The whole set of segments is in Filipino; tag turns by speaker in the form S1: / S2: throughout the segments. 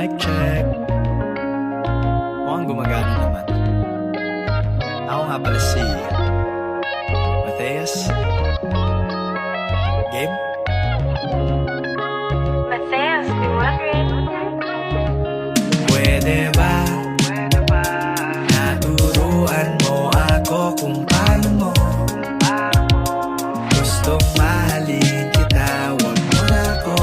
S1: Mic check. Mukhang gumagana naman. Ako nga pala si Matthias. Game?
S2: Matthias, be wondering.
S1: Pwede ba naturuan mo ako kung paano mo gustong mahalin kita? Huwag mo na ako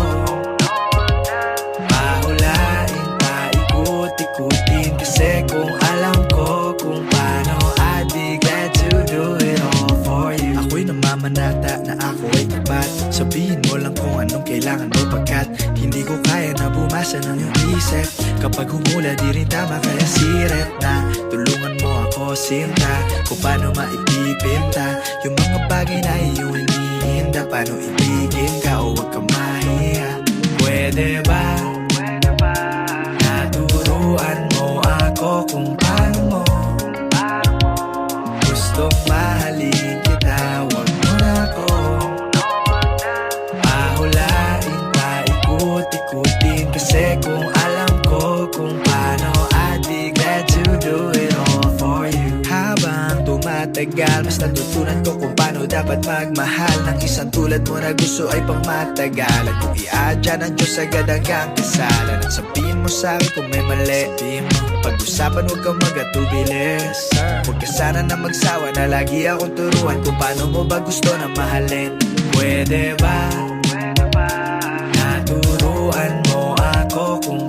S1: pahulain, paikot-ikutin, kasi kung alam ko kung paano, I'd be glad to do it all for you. Ako'y namamanata na ako ay tapat. Sabihin mo lang kung anong kailangan mo, pagkat hindi ko kaya na bumasa ng iyong isip. Kapag humula di rin tama, kaya siret na tulungan mo ako, sinta, kung paano maipipinta yung mga bagay na iyong hinihinda. Paano ibigin ka o wag ka mahiya? Pwede ba naturuan mo ako kung paano mo gustong mahalin kita? Wag mo na ako pahulain, paikot-ikutin, kasi kung alam ko kung paano, I'd be glad to do it all for you. Habang tumatagal, mas natutunan ko kung paano dapat magmahal ng isang tulad mo na gusto ay pang matagal. At kung iadya ng Diyos agad hanggang kasalan, at sabihin mo sa'kin kung may mali, sabihin mo, pag-usapan huwag kang magatubili. Huwag ka sana na magsawa na lagi akong turuan kung paano mo ba gusto na mahalin. Pwede ba naturuan mo ako kung